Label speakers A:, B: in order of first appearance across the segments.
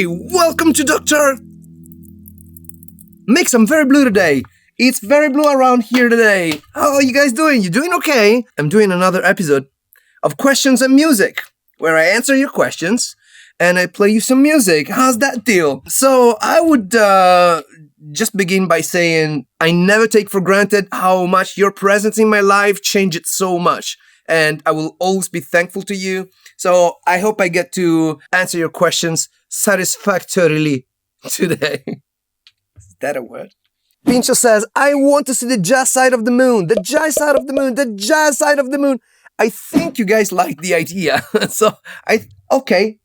A: Hey, welcome to Dr. Mix. I'm very blue today. It's very blue around here today. How are you guys doing? You doing okay? I'm doing another episode of Questions and Music, where I answer your questions and I play you some music. How's that deal? So I would just begin by saying I never take for granted how much your presence in my life changed so much. And I will always be thankful to you. So I hope I get to answer your questions satisfactorily today. Is that a word? Pincho says, I want to see the jazz side of the moon. The jazz side of the moon. The jazz side of the moon. I think you guys like the idea. Okay,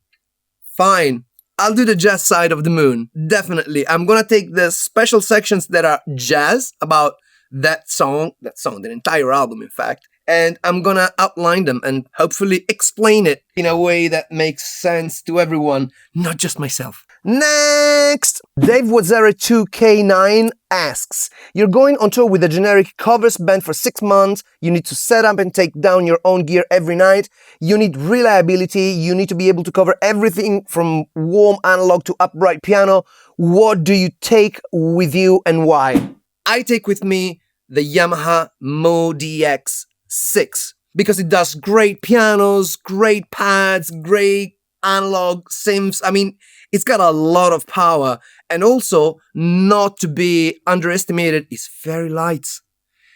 A: fine. I'll do the jazz side of the moon. Definitely. I'm going to take the special sections that are jazz about that song, the entire album, in fact. And I'm gonna outline them and hopefully explain it in a way that makes sense to everyone, not just myself. Next! Dave Wazera 2K9 asks, you're going on tour with a generic covers band for 6 months, you need to set up and take down your own gear every night, you need reliability, you need to be able to cover everything from warm analog to upright piano. What do you take with you and why? I take with me the Yamaha Moog 6 because it does great pianos, great pads, great analog synths. I mean, it's got a lot of power, and also, not to be underestimated, it's very light.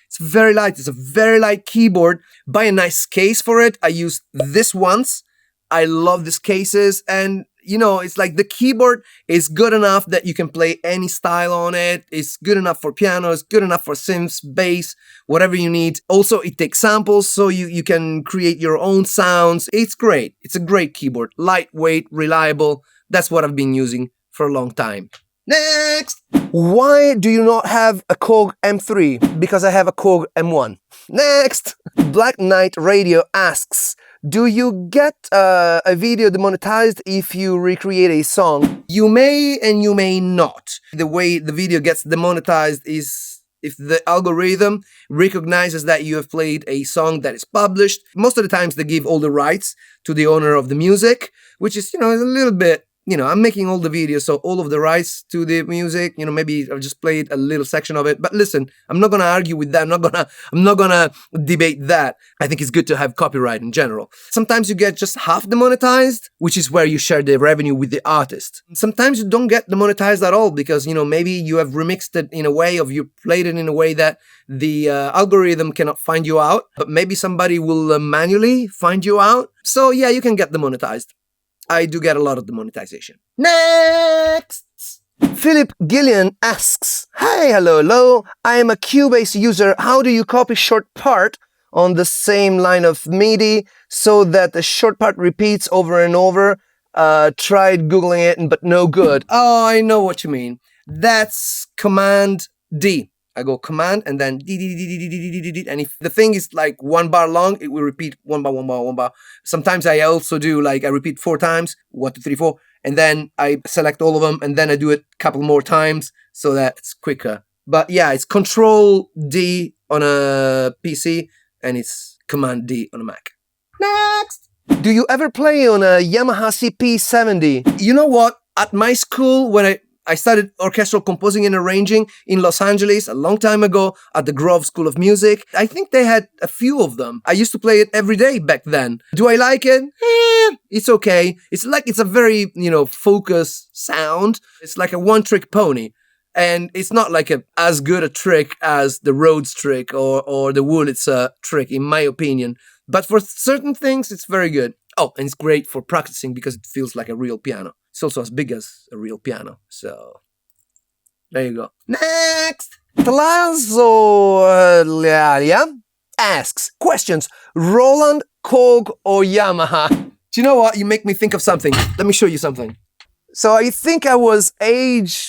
A: It's very light. It's a very light keyboard. Buy a nice case for it. I used this once. I love these cases, and you know, it's like the keyboard is good enough that you can play any style on it. It's good enough for piano. It's good enough for synths, bass, whatever you need. Also, it takes samples, so you can create your own sounds. It's great. It's a great keyboard. Lightweight, reliable. That's what I've been using for a long time. Next! Why do you not have a Korg M3? Because I have a Korg M1. Next! Black Knight Radio asks, do you get a video demonetized if you recreate a song? You may and you may not. The way the video gets demonetized is if the algorithm recognizes that you have played a song that is published. Most of the times they give all the rights to the owner of the music, which is, you know, a little bit, you know, I'm making all the videos, so all of the rights to the music, you know, maybe I've just played a little section of it. But listen, I'm not gonna argue with that. I'm not gonna debate that. I think it's good to have copyright in general. Sometimes you get just half demonetized, which is where you share the revenue with the artist. Sometimes you don't get demonetized at all because, you know, maybe you have remixed it in a way, or you played it in a way that the algorithm cannot find you out, but maybe somebody will manually find you out. So yeah, you can get demonetized. I do get a lot of demonetization. Next! Philip Gillian asks, hi, hello. I am a Cubase user. How do you copy short part on the same line of MIDI so that the short part repeats over and over? Tried Googling it, but no good. Oh, I know what you mean. That's Command D. I go Command and then D, and if the thing is like 1 bar long, it will repeat 1 bar, 1 bar, 1 bar. Sometimes I also do like I repeat 4 times, 1, 2, 3, 4, and then I select all of them and then I do it a couple more times so that it's quicker. But yeah, it's Control D on a PC and it's Command D on a Mac. Next! Do you ever play on a Yamaha CP70? You know what? At my school, when I started orchestral composing and arranging in Los Angeles a long time ago at the Grove School of Music. I think they had a few of them. I used to play it every day back then. Do I like it? It's okay. It's a very, you know, focused sound. It's like a one-trick pony. And it's not like as good a trick as the Rhodes trick or the Wurlitzer trick, in my opinion. But for certain things, it's very good. Oh, and it's great for practicing because it feels like a real piano. It's also as big as a real piano. So, there you go. Next! Tlazolia asks, questions, Roland, Korg, or Yamaha? Do you know what? You make me think of something. Let me show you something. So I think I was age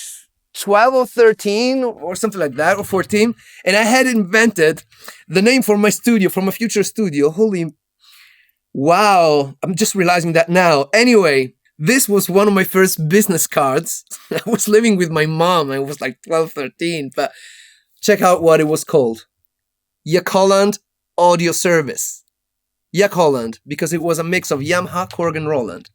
A: 12 or 13 or something like that, or 14, and I had invented the name for my studio, from a future studio. Holy, wow, I'm just realizing that now. Anyway, this was one of my first business cards. I was living with my mom. I was like 12, 13, but check out what it was called. Roland Audio Service. Roland, because it was a mix of Yamaha, Korg, and Roland.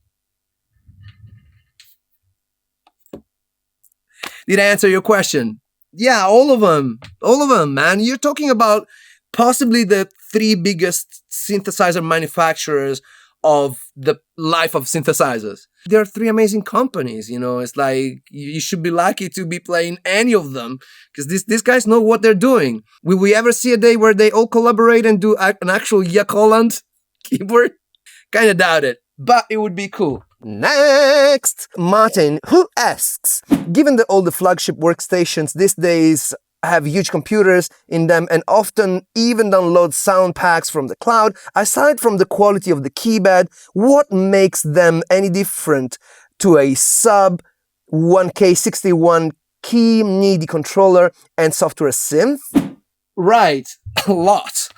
A: Did I answer your question? Yeah, all of them. All of them, man. You're talking about possibly the three biggest synthesizer manufacturers of the life of synthesizers. There are three amazing companies, you know. It's like you should be lucky to be playing any of them because these guys know what they're doing. Will we ever see a day where they all collaborate and do an actual Roland keyboard? Kind of doubt it, but it would be cool. Next, Martin, who asks, given that all the flagship workstations these days have huge computers in them and often even download sound packs from the cloud, aside from the quality of the keypad, what makes them any different to a sub 1K61 key MIDI controller and software synth? Right, a lot.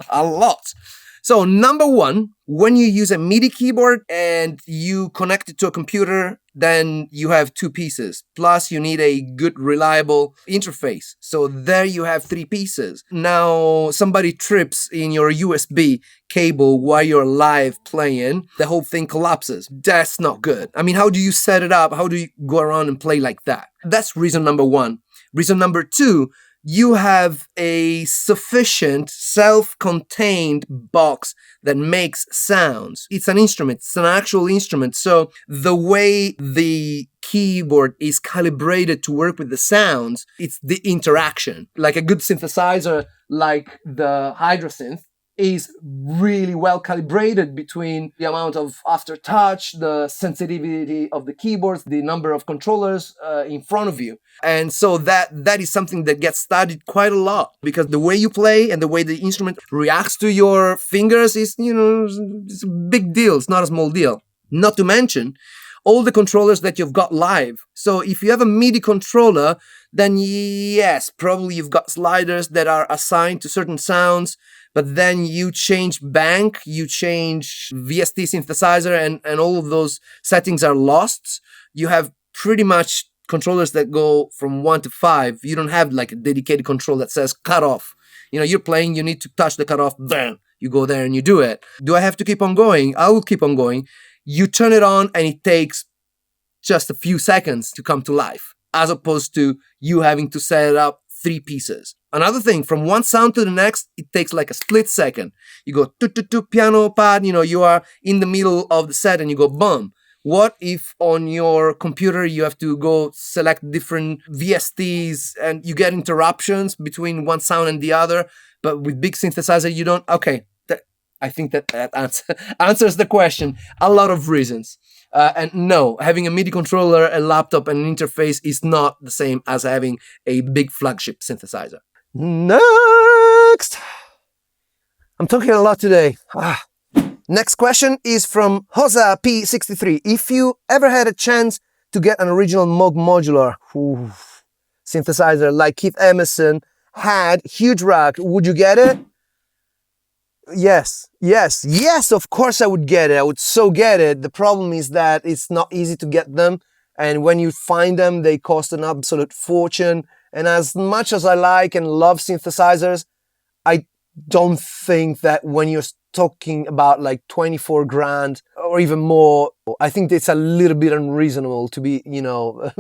A: A lot. So number one, when you use a MIDI keyboard and you connect it to a computer, then you have two pieces. Plus you need a good, reliable interface. So there you have three pieces. Now somebody trips in your USB cable while you're live playing, the whole thing collapses. That's not good. I mean, how do you set it up? How do you go around and play like that? That's reason number one. Reason number two, you have a sufficient self-contained box that makes sounds. It's an instrument. It's an actual instrument. So the way the keyboard is calibrated to work with the sounds, it's the interaction. Like a good synthesizer, like the Hydrosynth, is really well calibrated between the amount of aftertouch, the sensitivity of the keyboards, the number of controllers in front of you. And so that is something that gets studied quite a lot because the way you play and the way the instrument reacts to your fingers is, you know, it's a big deal. It's not a small deal. Not to mention all the controllers that you've got live. So if you have a MIDI controller, then yes, probably you've got sliders that are assigned to certain sounds, but then you change bank, you change VST synthesizer, and all of those settings are lost. You have pretty much controllers that go from 1 to 5. You don't have like a dedicated control that says cut off. You know, you're playing, you need to touch the cutoff, then you go there and you do it. Do I have to keep on going? I will keep on going. You turn it on and it takes just a few seconds to come to life, as opposed to you having to set up three pieces. Another thing, from one sound to the next, it takes like a split second. You go tu piano pad, you know, you are in the middle of the set and you go boom. What if on your computer you have to go select different VSTs and you get interruptions between one sound and the other, but with big synthesizer you don't? Okay, I think that answers the question. A lot of reasons. And no, having a MIDI controller, a laptop, and an interface is not the same as having a big flagship synthesizer. Next! I'm talking a lot today. Next question is from Hosa P63. If you ever had a chance to get an original Moog modular synthesizer like Keith Emerson had, huge rack, would you get it? Yes, of course I would get it. I would so get it. The problem is that it's not easy to get them. And when you find them, they cost an absolute fortune. And as much as I like and love synthesizers, I don't think that when you're talking about like 24 grand or even more, I think it's a little bit unreasonable to be, you know,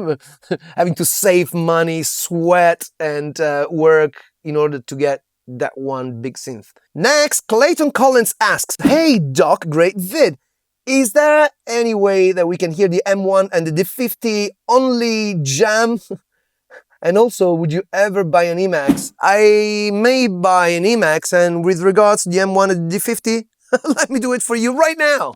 A: having to save money, sweat, and work in order to get that one big synth. Next, Clayton Collins asks, hey Doc, great vid. Is there any way that we can hear the M1 and the D50 only jam? And also, would you ever buy an Emax? I may buy an Emax, and with regards to the M1 and the D50, let me do it for you right now.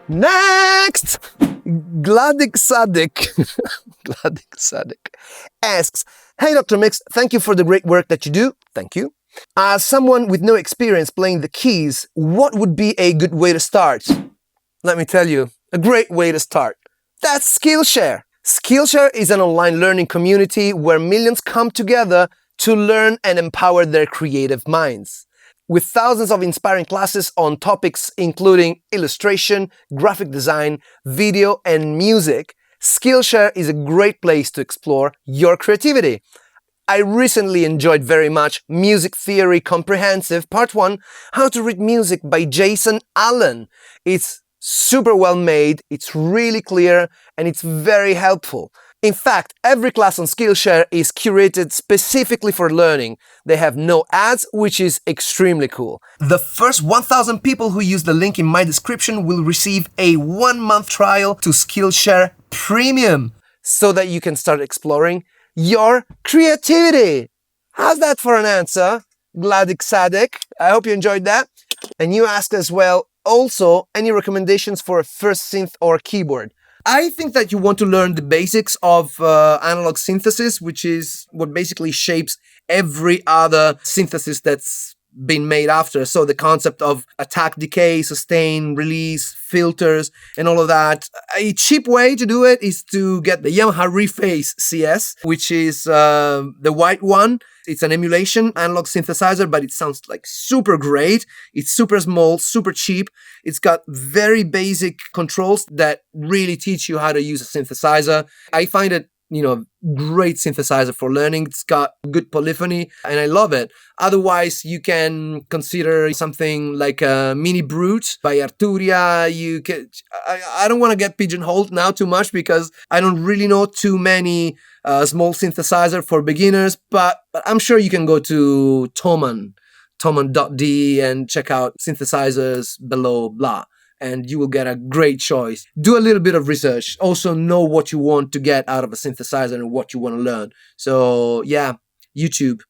A: Next! Gladik Sadik Gladik Sadik asks, "Hey Dr. Mix, thank you for the great work that you do." Thank you. "As someone with no experience playing the keys, what would be a good way to start?" Let me tell you, a great way to start. That's Skillshare. Skillshare is an online learning community where millions come together to learn and empower their creative minds. With thousands of inspiring classes on topics including illustration, graphic design, video, and music, Skillshare is a great place to explore your creativity. I recently enjoyed very much Music Theory Comprehensive Part 1, How to Read Music by Jason Allen. It's super well made, it's really clear, and it's very helpful. In fact, every class on Skillshare is curated specifically for learning. They have no ads, which is extremely cool. The first 1,000 people who use the link in my description will receive a 1-month trial to Skillshare Premium so that you can start exploring your creativity. How's that for an answer, Gladik Sadik? I hope you enjoyed that. And you asked as well, also, any recommendations for a first synth or keyboard? I think that you want to learn the basics of analog synthesis, which is what basically shapes every other synthesis that's been made after. So the concept of attack, decay, sustain, release, filters, and all of that. A cheap way to do it is to get the Yamaha Reface CS, which is the white one. It's an emulation analog synthesizer, but it sounds like super great. It's super small, super cheap. It's got very basic controls that really teach you how to use a synthesizer. I find it, great synthesizer for learning. It's got good polyphony and I love it. Otherwise, you can consider something like a Mini Brute by Arturia. I don't want to get pigeonholed now too much because I don't really know too many small synthesizer for beginners, but I'm sure you can go to Thomann.de and check out synthesizers below blah. And you will get a great choice. Do a little bit of research. Also know what you want to get out of a synthesizer and what you want to learn. So yeah, YouTube.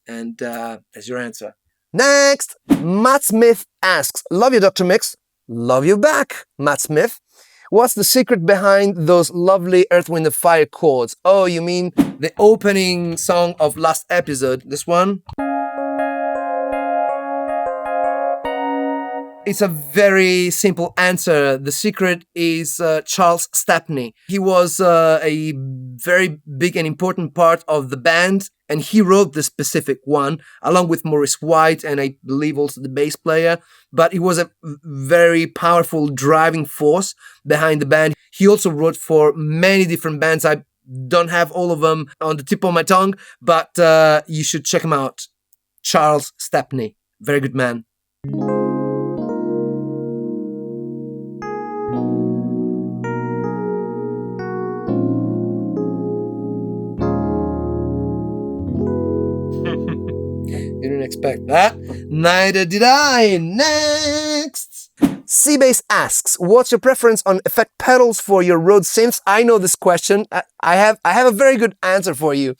A: And that's your answer. Next, Matt Smith asks, "Love you, Dr. Mix." Love you back, Matt Smith. "What's the secret behind those lovely Earth, Wind & Fire chords?" Oh, you mean the opening song of last episode? This one? It's a very simple answer. The secret is Charles Stepney. He was a very big and important part of the band, and he wrote the specific one, along with Maurice White, and I believe also the bass player. But he was a very powerful driving force behind the band. He also wrote for many different bands. I don't have all of them on the tip of my tongue, but you should check him out. Charles Stepney. Very good man. You didn't expect that. Neither did I. Next. Seabase asks, "What's your preference on effect pedals for your Rhodes synths?" I know this question. I have a very good answer for you.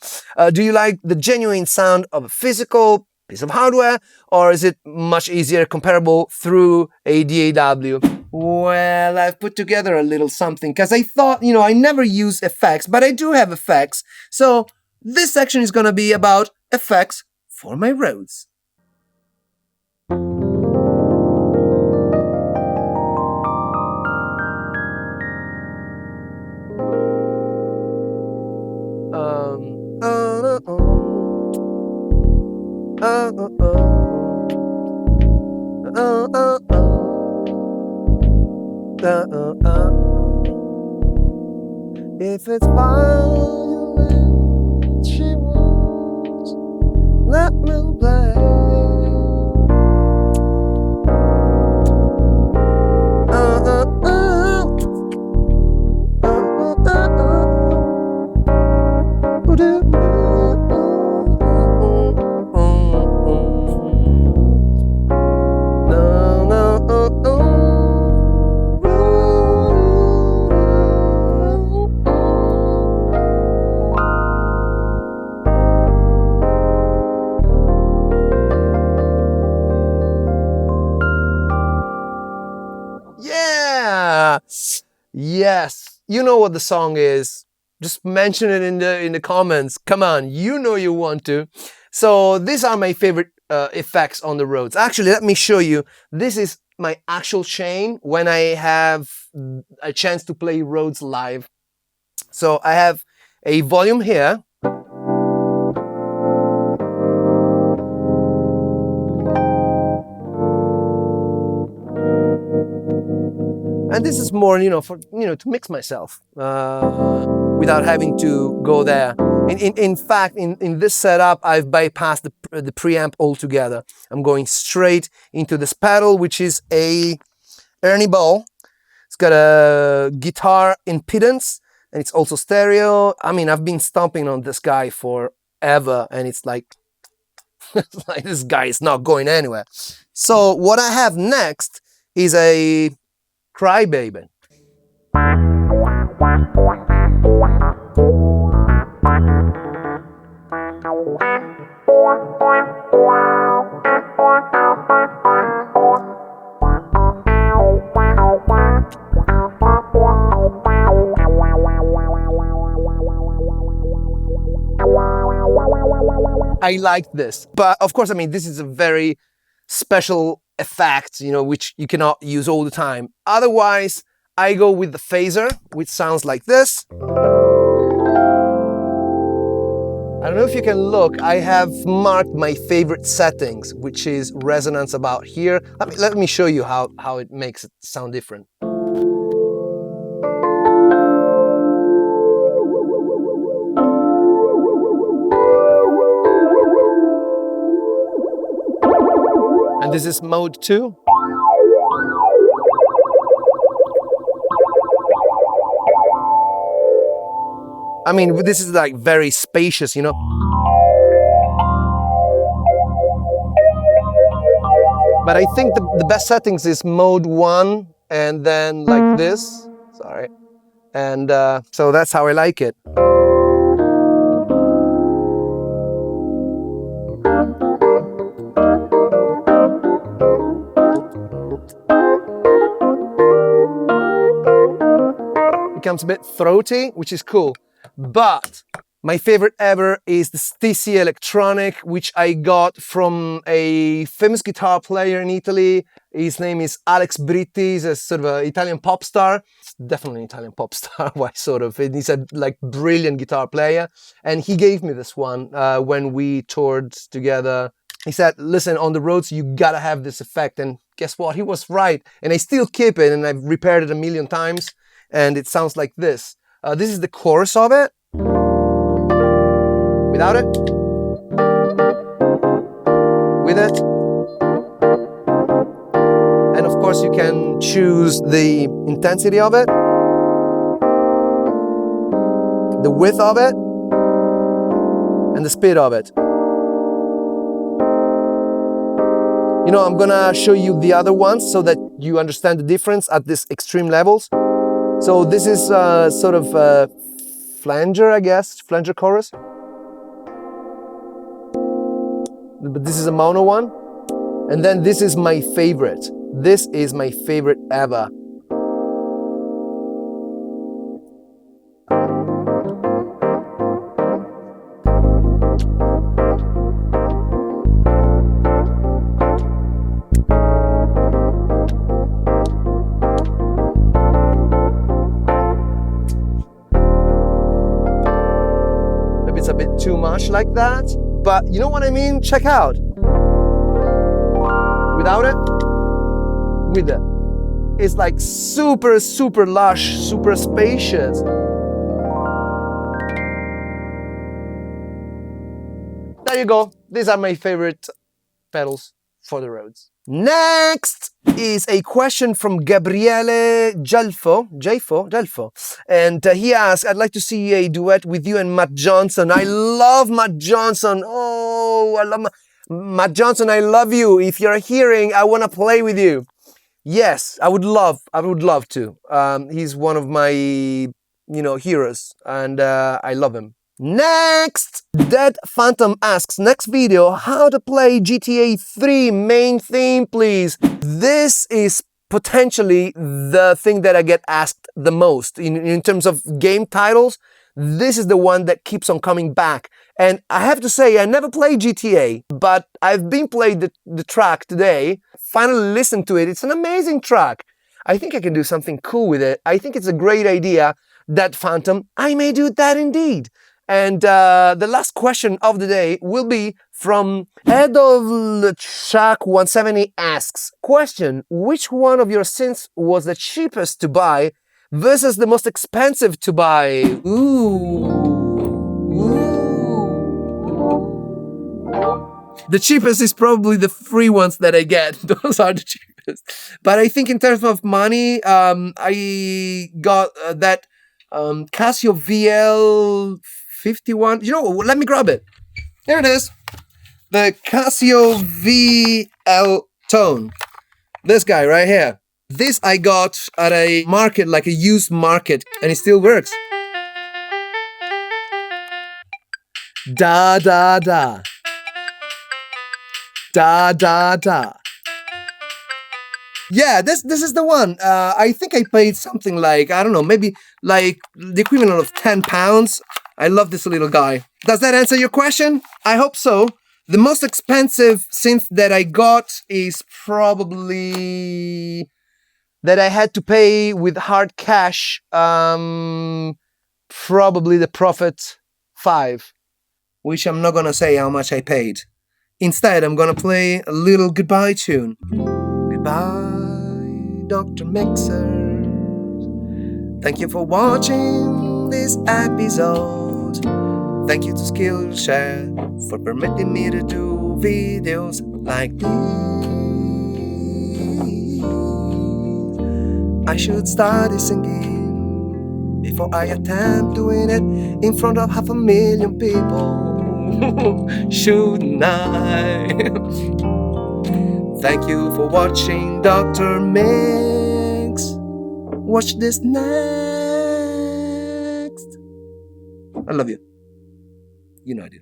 A: Do you like the genuine sound of a physical piece of hardware, or is it much easier comparable through a DAW? Well, I've put together a little something because I thought, I never use effects, but I do have effects. So this section is going to be about effects for my Rhodes. If it's violin she wants, let me play. Yes, you know what the song is. Just mention it in the comments. Come on, you know you want to. So these are my favorite effects on the Rhodes. Actually, let me show you. This is my actual chain when I have a chance to play Rhodes live. So I have a volume here. And this is more, for to mix myself without having to go there. In fact, in this setup, I've bypassed the preamp altogether. I'm going straight into this pedal, which is a Ernie Ball. It's got a guitar impedance, and it's also stereo. I mean, I've been stomping on this guy forever, and it's like, it's like this guy is not going anywhere. So what I have next is a Crybaby. I like this, but of course, I mean, this is a very special effect, which you cannot use all the time. Otherwise, I go with the phaser, which sounds like this. I don't know if you can look, I have marked my favorite settings, which is resonance about here. Let me show you how it makes it sound different. And this is mode 2. I mean, this is like very spacious, But I think the best settings is mode 1 and then like this. Sorry. And so that's how I like it. Becomes a bit throaty, which is cool. But my favorite ever is the Stisi Electronic, which I got from a famous guitar player in Italy. His name is Alex Britti. He's a sort of an Italian pop star. It's definitely an Italian pop star. Why sort of? He's a brilliant guitar player. And he gave me this one when we toured together. He said, listen, on the Rhodes, you gotta have this effect. And guess what? He was right. And I still keep it, and I've repaired it a million times. And it sounds like this. This is the chorus of it. Without it. With it. And of course you can choose the intensity of it, the width of it, and the speed of it. I'm gonna show you the other ones so that you understand the difference at these extreme levels. So this is sort of flanger, I guess, flanger chorus. But this is a mono one. And then this is my favorite. This is my favorite ever. Maybe it's a bit too much like that, but you know what I mean? Check out. Without it, with it. It's like super, super lush, super spacious. There you go. These are my favorite pedals for the Rhodes. Next is a question from Gabriele Gelfo. And he asked, I'd like to see a duet with you and Matt Johnson. I love Matt Johnson. Oh, I love Matt Johnson, I love you. If you're hearing, I want to play with you. Yes, I would love to. He's one of my, heroes, and I love him. Next, Dead Phantom asks, next video, how to play GTA 3 main theme, please. This is potentially the thing that I get asked the most in terms of game titles. This is the one that keeps on coming back. And I have to say, I never played GTA, but I've been played the track today. Finally listened to it. It's an amazing track. I think I can do something cool with it. I think it's a great idea. That Phantom, I may do that indeed. And the last question of the day will be from Head of Shack 170 asks, question, which one of your synths was the cheapest to buy versus the most expensive to buy? The cheapest is probably the free ones that I get. Those are the cheapest. But I think in terms of money, I got that Casio VL51. You know, let me grab it. There it is. The Casio VL Tone. This guy right here. This I got at a market, like a used market, and it still works. Da da da. Da da da. Yeah, this is the one. I think I paid something like, I don't know, maybe like the equivalent of £10. I love this little guy. Does that answer your question? I hope so. The most expensive synth that I got is probably that I had to pay with hard cash. Probably the Prophet 5, which I'm not gonna say how much I paid. Instead, I'm gonna play a little goodbye tune. Goodbye, Dr. Mixer. Thank you for watching this episode. Thank you to Skillshare for permitting me to do videos like this. I should study singing before I attempt doing it in front of 500,000 people. Shouldn't I? Thank you for watching Dr. Mix. Watch this next. I love you. You know I do.